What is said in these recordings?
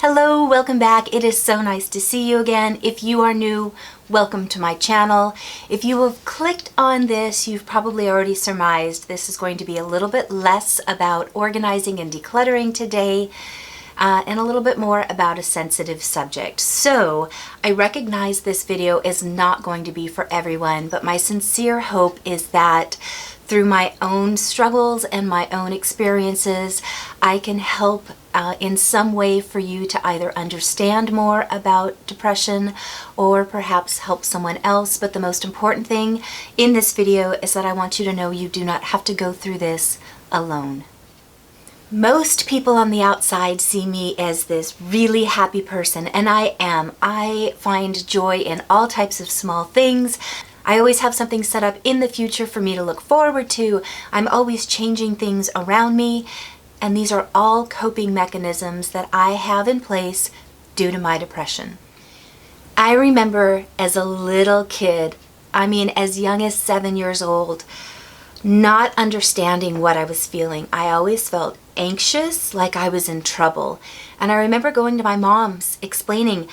Hello, welcome back. It is so nice to see you again. If you are new, welcome to my channel. If you have clicked on this, you've probably already surmised this is going to be a little bit less about organizing and decluttering today, and a little bit more about a sensitive subject. So I recognize this video is not going to be for everyone, but my sincere hope is that through my own struggles and my own experiences, I can help in some way for you to either understand more about depression or perhaps help someone else. But the most important thing in this video is that I want you to know you do not have to go through this alone. Most people on the outside see me as this really happy person, and I am. I find joy in all types of small things. I always have something set up in the future for me to look forward to. I'm always changing things around me, and these are all coping mechanisms that I have in place due to my depression. I remember as a little kid, as young as 7 years old, not understanding what I was feeling. I always felt anxious, like I was in trouble. And I remember going to my mom's explaining,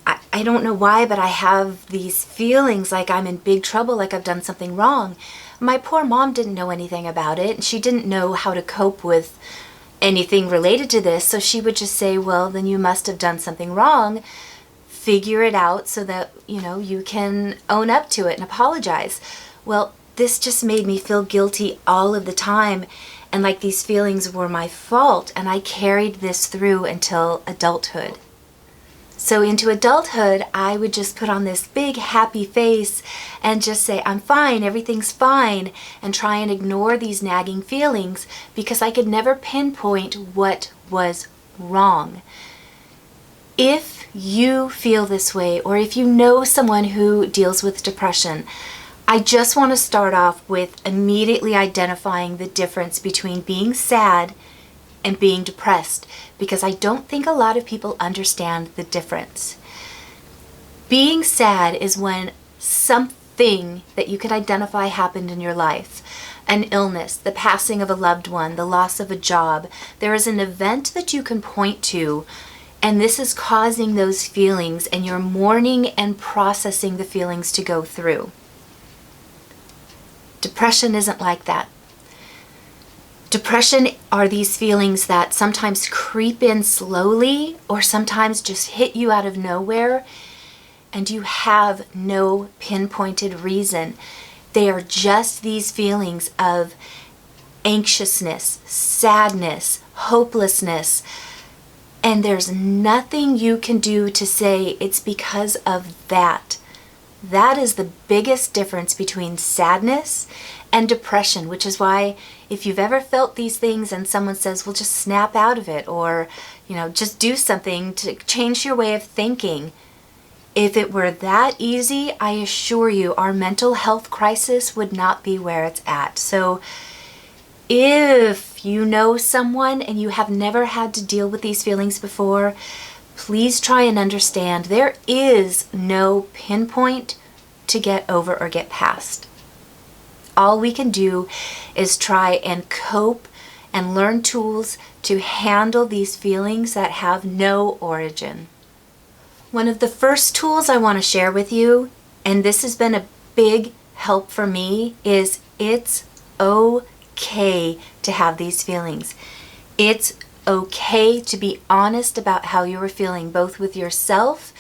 I don't know why, but I have these feelings like I'm in big trouble, like I've done something wrong. My poor mom didn't know anything about it, and she didn't know how to cope with anything related to this, so she would just say, well, then you must have done something wrong. Figure it out so that, you can own up to it and apologize. Well, this just made me feel guilty all of the time, and like these feelings were my fault, and I carried this through until adulthood. So into adulthood, I would just put on this big happy face and just say, I'm fine, everything's fine, and try and ignore these nagging feelings because I could never pinpoint what was wrong. If you feel this way, or if you know someone who deals with depression, I just want to start off with immediately identifying the difference between being sad and being depressed, because I don't think a lot of people understand the difference. Being sad is when something that you can identify happened in your life. An illness, the passing of a loved one, the loss of a job. There is an event that you can point to, and this is causing those feelings, and you're mourning and processing the feelings to go through. Depression isn't like that. Depression are these feelings that sometimes creep in slowly or sometimes just hit you out of nowhere, and you have no pinpointed reason. They are just these feelings of anxiousness, sadness, hopelessness, and there's nothing you can do to say it's because of that. That is the biggest difference between sadness and depression, which is why if you've ever felt these things and someone says, well, just snap out of it, or, just do something to change your way of thinking. If it were that easy, I assure you our mental health crisis would not be where it's at. So if you know someone and you have never had to deal with these feelings before, please try and understand there is no pinpoint to get over or get past. All we can do is try and cope and learn tools to handle these feelings that have no origin. One of the first tools I want to share with you, and this has been a big help for me, is it's okay to have these feelings. It's okay to be honest about how you are feeling, both with yourself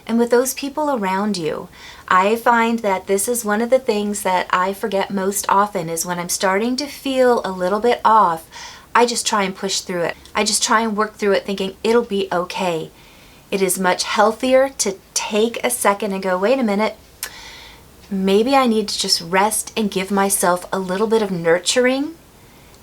and with those people around you. I find that this is one of the things that I forget most often, is when I'm starting to feel a little bit off, I just try and push through it. I just try and work through it thinking it'll be okay. It is much healthier to take a second and go, wait a minute, maybe I need to just rest and give myself a little bit of nurturing,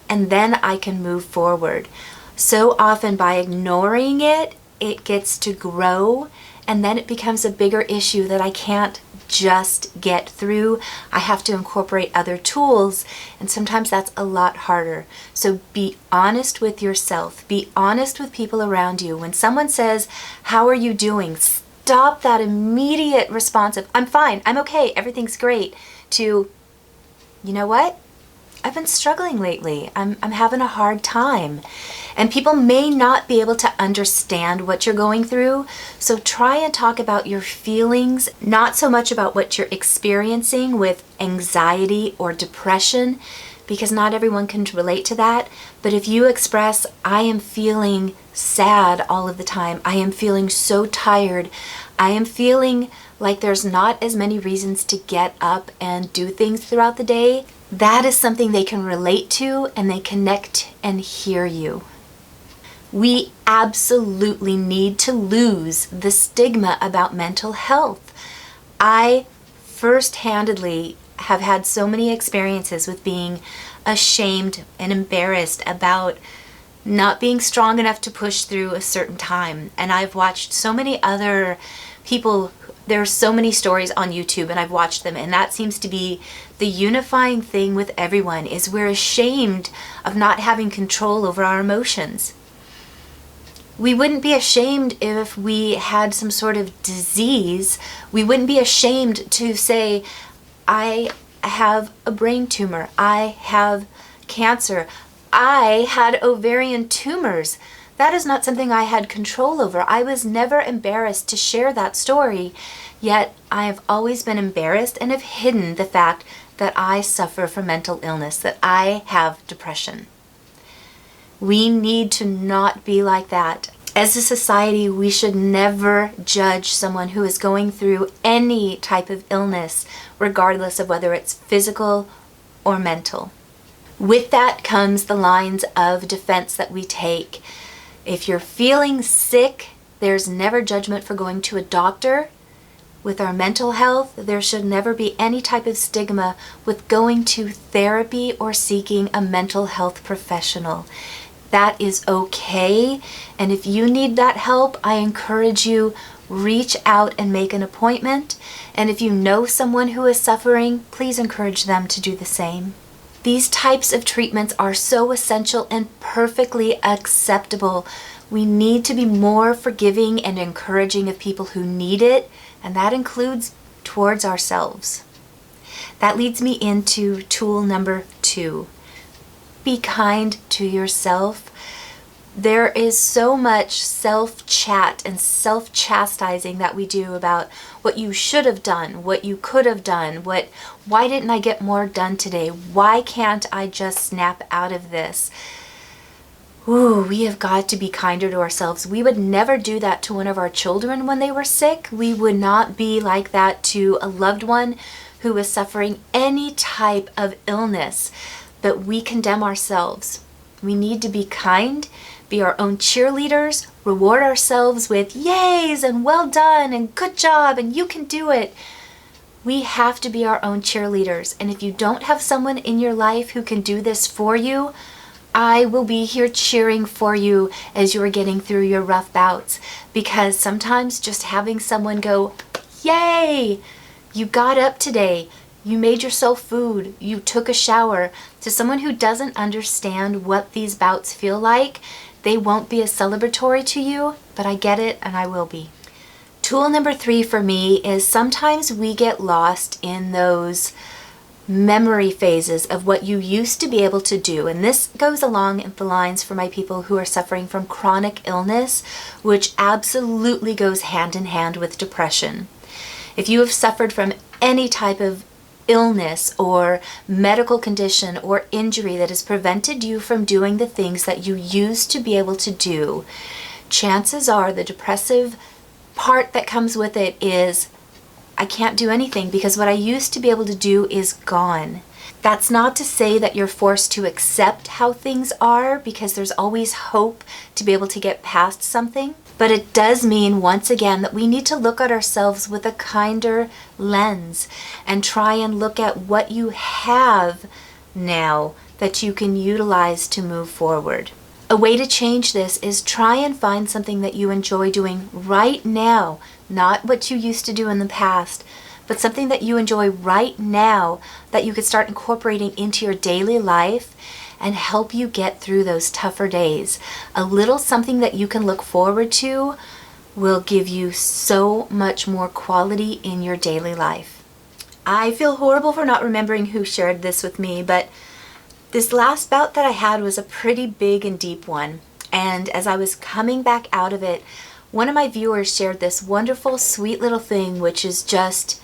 and then I can move forward. So often by ignoring it, it gets to grow, and then it becomes a bigger issue that I can't just get through. I have to incorporate other tools, and sometimes that's a lot harder. So be honest with yourself. Be honest with people around you. When someone says, how are you doing? Stop that immediate response of, I'm fine, I'm okay, everything's great, to, you know what? I've been struggling lately. I'm having a hard time. And people may not be able to understand what you're going through. So try and talk about your feelings, not so much about what you're experiencing with anxiety or depression, because not everyone can relate to that. But if you express, I am feeling sad all of the time, I am feeling so tired, I am feeling like there's not as many reasons to get up and do things throughout the day, that is something they can relate to and they connect and hear you. We absolutely need to lose the stigma about mental health. I first-handedly have had so many experiences with being ashamed and embarrassed about not being strong enough to push through a certain time. And I've watched so many other people, there are so many stories on YouTube and I've watched them, and that seems to be the unifying thing with everyone, is we're ashamed of not having control over our emotions. We wouldn't be ashamed if we had some sort of disease. We wouldn't be ashamed to say, I have a brain tumor, I have cancer, I had ovarian tumors. That is not something I had control over. I was never embarrassed to share that story, yet I have always been embarrassed and have hidden the fact that I suffer from mental illness, that I have depression. We need to not be like that. As a society, we should never judge someone who is going through any type of illness, regardless of whether it's physical or mental. With that comes the lines of defense that we take. If you're feeling sick, there's never judgment for going to a doctor. With our mental health, there should never be any type of stigma with going to therapy or seeking a mental health professional. That is okay, and if you need that help, I encourage you, reach out and make an appointment. And if you know someone who is suffering, please encourage them to do the same. These types of treatments are so essential and perfectly acceptable. We need to be more forgiving and encouraging of people who need it, and that includes towards ourselves. That leads me into tool number 2. Be kind to yourself. There is so much self-chat and self-chastising that we do about what you should have done, what you could have done, why didn't I get more done today? Why can't I just snap out of this? Ooh, we have got to be kinder to ourselves. We would never do that to one of our children when they were sick. We would not be like that to a loved one who is suffering any type of illness. But we condemn ourselves. We need to be kind, be our own cheerleaders, reward ourselves with yays and well done and good job and you can do it. We have to be our own cheerleaders. And if you don't have someone in your life who can do this for you, I will be here cheering for you as you are getting through your rough bouts. Because sometimes just having someone go, yay, you got up today, you made yourself food, you took a shower. To someone who doesn't understand what these bouts feel like, they won't be as celebratory to you, but I get it and I will be. Tool number 3 for me is sometimes we get lost in those memory phases of what you used to be able to do. And this goes along the lines for my people who are suffering from chronic illness, which absolutely goes hand in hand with depression. If you have suffered from any type of illness or medical condition or injury that has prevented you from doing the things that you used to be able to do, chances are the depressive part that comes with it is, I can't do anything because what I used to be able to do is gone. That's not to say that you're forced to accept how things are, because there's always hope to be able to get past something. But it does mean, once again, that we need to look at ourselves with a kinder lens and try and look at what you have now that you can utilize to move forward. A way to change this is try and find something that you enjoy doing right now, not what you used to do in the past, but something that you enjoy right now that you could start incorporating into your daily life and help you get through those tougher days. A little something that you can look forward to will give you so much more quality in your daily life. I feel horrible for not remembering who shared this with me, but This last bout that I had was a pretty big and deep one, and as I was coming back out of it, one of my viewers shared this wonderful, sweet little thing, which is just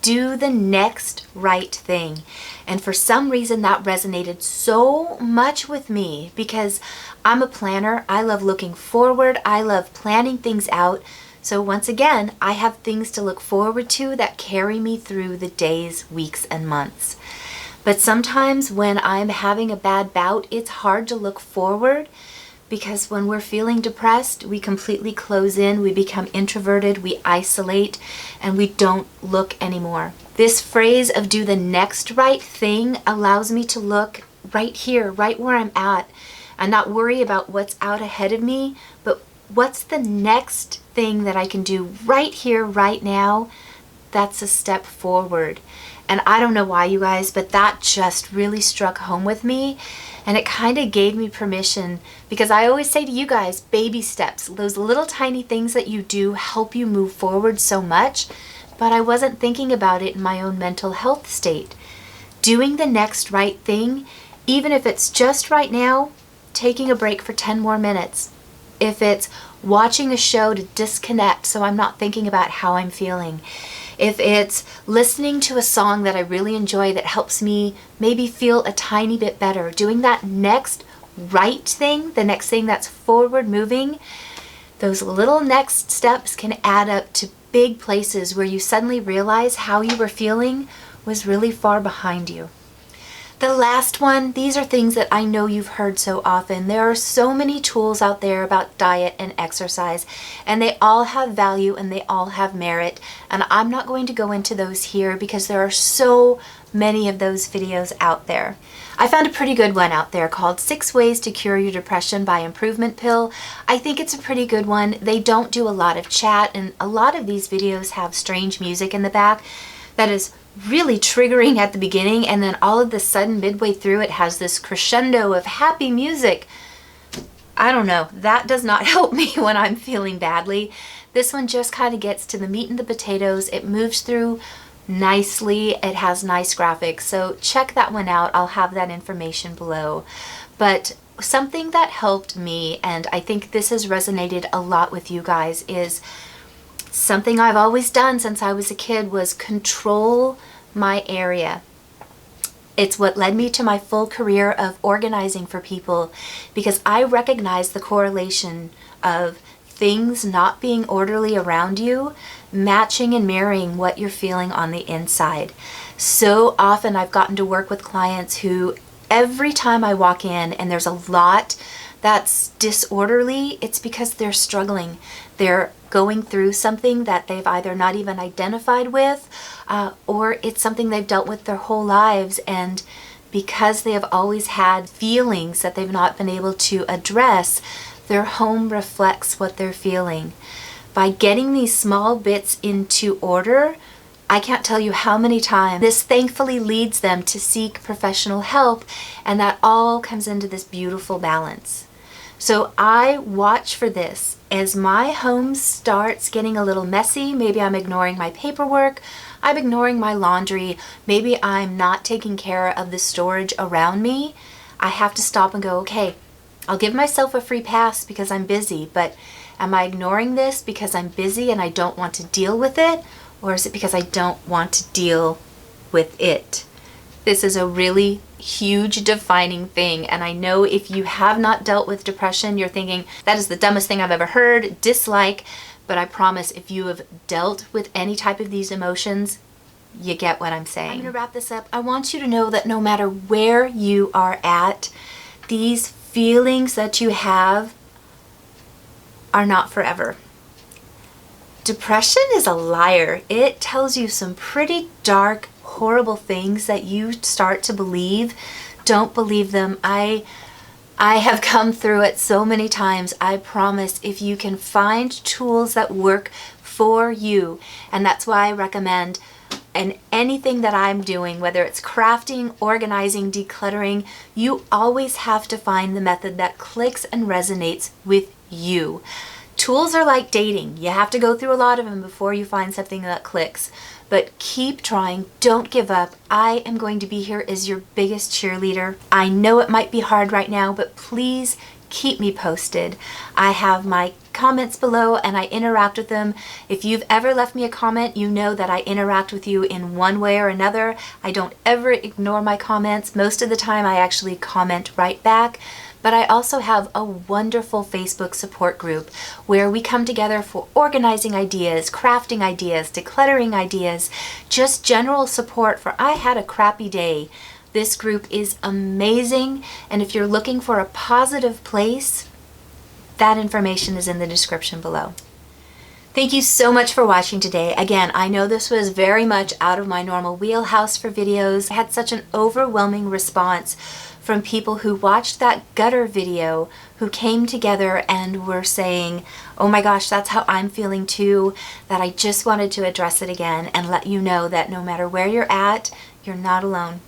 do the next right thing. And for some reason that resonated so much with me because I'm a planner. I love looking forward. I love planning things out. So once again, I have things to look forward to that carry me through the days, weeks, and months. But sometimes when I'm having a bad bout, it's hard to look forward because when we're feeling depressed, we completely close in, we become introverted, we isolate, and we don't look anymore. This phrase of do the next right thing allows me to look right here, right where I'm at, and not worry about what's out ahead of me, but what's the next thing that I can do right here, right now, that's a step forward. And I don't know why, you guys, but that just really struck home with me. And it kind of gave me permission, because I always say to you guys, baby steps, those little tiny things that you do help you move forward so much. But I wasn't thinking about it in my own mental health state. Doing the next right thing, even if it's just right now, taking a break for 10 more minutes. If it's watching a show to disconnect so I'm not thinking about how I'm feeling. If it's listening to a song that I really enjoy that helps me maybe feel a tiny bit better, doing that next right thing, the next thing that's forward moving, those little next steps can add up to big places where you suddenly realize how you were feeling was really far behind you. The last one, these are things that I know you've heard so often. There are so many tools out there about diet and exercise, and they all have value and they all have merit. And I'm not going to go into those here because there are so many of those videos out there. I found a pretty good one out there called 6 Ways to Cure Your Depression by Improvement Pill. I think it's a pretty good one. They don't do a lot of chat, and a lot of these videos have strange music in the back that is really triggering at the beginning, and then all of a sudden midway through it has this crescendo of happy music. I don't know, that does not help me when I'm feeling badly. This one just kind of gets to the meat and the potatoes. It moves through nicely. It has nice graphics, so check that one out. I'll have that information below. But something that helped me, and I think this has resonated a lot with you guys, is something I've always done since I was a kid, was control my area. It's what led me to my full career of organizing for people, because I recognize the correlation of things not being orderly around you matching and mirroring what you're feeling on the inside. So often I've gotten to work with clients who every time I walk in and there's a lot that's disorderly, it's because they're struggling. They're going through something that they've either not even identified with, or it's something they've dealt with their whole lives, and because they have always had feelings that they've not been able to address, their home reflects what they're feeling. By getting these small bits into order, I can't tell you how many times this thankfully leads them to seek professional help, and that all comes into this beautiful balance. So I watch for this. As my home starts getting a little messy, maybe I'm ignoring my paperwork, I'm ignoring my laundry, maybe I'm not taking care of the storage around me, I have to stop and go, okay, I'll give myself a free pass because I'm busy, but am I ignoring this because I'm busy and I don't want to deal with it? Or is it because I don't want to deal with it? This is a really huge defining thing, and I know if you have not dealt with depression, you're thinking, that is the dumbest thing I've ever heard, dislike, but I promise if you have dealt with any type of these emotions, you get what I'm saying. I'm going to wrap this up. I want you to know that no matter where you are at, these feelings that you have are not forever. Depression is a liar. It tells you some pretty dark, horrible things that you start to believe. Don't believe them. I have come through it so many times. I promise if you can find tools that work for you, and that's why I recommend, and anything that I'm doing, whether it's crafting, organizing, decluttering, you always have to find the method that clicks and resonates with you. Tools are like dating. You have to go through a lot of them before you find something that clicks. but keep trying. Don't give up. I am going to be here as your biggest cheerleader. I know it might be hard right now, but please keep me posted. I have my comments below and I interact with them. If you've ever left me a comment, you know that I interact with you in one way or another. I don't ever ignore my comments. Most of the time I actually comment right back. But I also have a wonderful Facebook support group where we come together for organizing ideas, crafting ideas, decluttering ideas, just general support for I had a crappy day. This group is amazing, and if you're looking for a positive place, that information is in the description below. Thank you so much for watching today. Again, I know this was very much out of my normal wheelhouse for videos. I had such an overwhelming response from people who watched that gutter video, who came together and were saying, oh my gosh, that's how I'm feeling too, that I just wanted to address it again and let you know that no matter where you're at, you're not alone.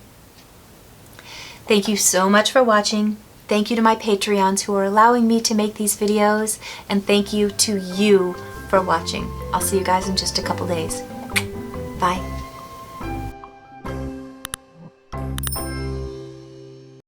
Thank you so much for watching. Thank you to my Patreons who are allowing me to make these videos, and thank you to you for watching. I'll see you guys in just a couple days. Bye.